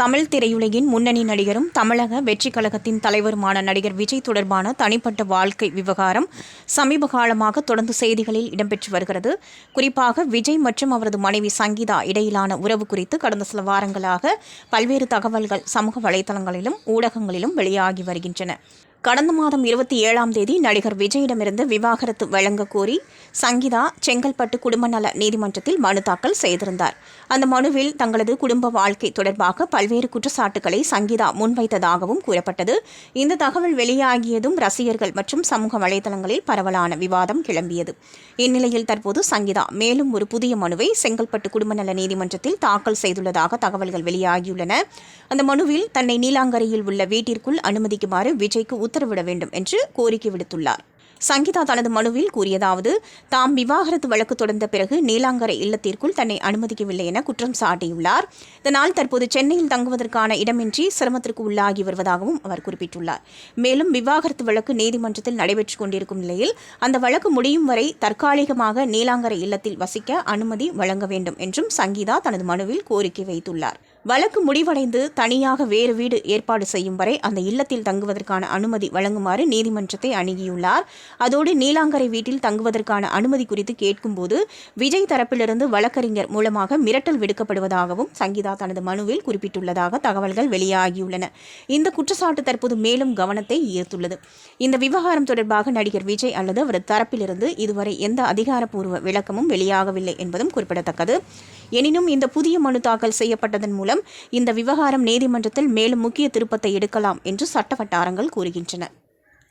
தமிழ் திரையுலகின் முன்னணி நடிகரும் தமிழக வெற்றிக் கழகத்தின் தலைவருமான நடிகர் விஜய் தொடர்பான தனிப்பட்ட வாழ்க்கை விவகாரம் சமீப காலமாக தொடர்ந்து செய்திகளில் இடம்பெற்று வருகிறது. குறிப்பாக விஜய் மற்றும் அவரது மனைவி சங்கீதா இடையிலான உறவு குறித்து கடந்த சில வாரங்களாக பல்வேறு தகவல்கள் சமூக வலைதளங்களிலும் ஊடகங்களிலும் வெளியாகி வருகின்றன. கடந்த மாதம் 27ஆம் தேதி நடிகர் விஜயிடமிருந்து விவாகரத்து வழங்கக் கோரி சங்கீதா செங்கல்பட்டு குடும்ப நல நீதிமன்றத்தில் மனு தாக்கல் செய்திருந்தார். அந்த மனுவில் தங்களது குடும்ப வாழ்க்கை தொடர்பாக பல்வேறு குற்றச்சாட்டுகளை சங்கீதா முன்வைத்ததாகவும் கூறப்பட்டது. இந்த தகவல் வெளியாகியதும் ரசிகர்கள் மற்றும் சமூக வலைதளங்களில் பரவலான விவாதம் கிளம்பியது. இந்நிலையில் தற்போது சங்கீதா மேலும் ஒரு புதிய மனுவை செங்கல்பட்டு குடும்ப நல நீதிமன்றத்தில் தாக்கல் செய்துள்ளதாக தகவல்கள் வெளியாகியுள்ளன. அந்த மனுவில் தன்னை நீலாங்கரையில் உள்ள வீட்டிற்குள் அனுமதிக்குமாறு விஜய்க்கு உத்தரவிட வேண்டும் என்று கோரிக்கை விடுத்துள்ளார். சங்கீதா தனது மனுவில் கூறியதாவது: தாம் விவாகரத்து வழக்கு தொடர்ந்த பிறகு நீலாங்கரை இல்லத்திற்குள் தன்னை அனுமதிக்கவில்லை என குற்றம் சாட்டியுள்ளார். இதனால் தற்போது சென்னையில் தங்குவதற்கான இடமின்றி சிரமத்திற்கு உள்ளாகி வருவதாகவும் அவர் குறிப்பிட்டுள்ளார். மேலும் விவாகரத்து வழக்கு நீதிமன்றத்தில் நடைபெற்றுக் கொண்டிருக்கும் நிலையில் அந்த வழக்கு முடியும் வரை தற்காலிகமாக நீலாங்கரை இல்லத்தில் வசிக்க அனுமதி வழங்க வேண்டும் என்றும் சங்கீதா தனது மனுவில் கோரிக்கை வைத்துள்ளார். வழக்கு முடிவடைந்து தனியாக வேறு வீடு ஏற்பாடு செய்யும் வரை அந்த இல்லத்தில் தங்குவதற்கான அனுமதி வழங்குமாறு நீதிமன்றத்தை அணுகியுள்ளார். அதோடு நீலாங்கரை வீட்டில் தங்குவதற்கான அனுமதி குறித்து கேட்கும்போது விஜய் தரப்பிலிருந்து வழக்கறிஞர் மூலமாக மிரட்டல் விடுக்கப்படுவதாகவும் சங்கீதா தனது மனுவில் குறிப்பிட்டுள்ளதாக தகவல்கள் வெளியாகியுள்ளன. இந்த குற்றச்சாட்டு தற்போது மேலும் கவனத்தை ஈர்த்துள்ளது. இந்த விவகாரம் தொடர்பாக நடிகர் விஜய் அல்லது அவரது தரப்பிலிருந்து இதுவரை எந்த அதிகாரப்பூர்வ விளக்கமும் வெளியாகவில்லை என்பதும் குறிப்பிடத்தக்கது. எனினும் இந்த புதிய மனு தாக்கல் செய்யப்பட்டதன் மூலம் இந்த விவகாரம் நீதிமன்றத்தில் மேலும் முக்கிய திருப்பத்தை எடுக்கலாம் என்று சட்ட வட்டாரங்கள் கூறுகின்றன.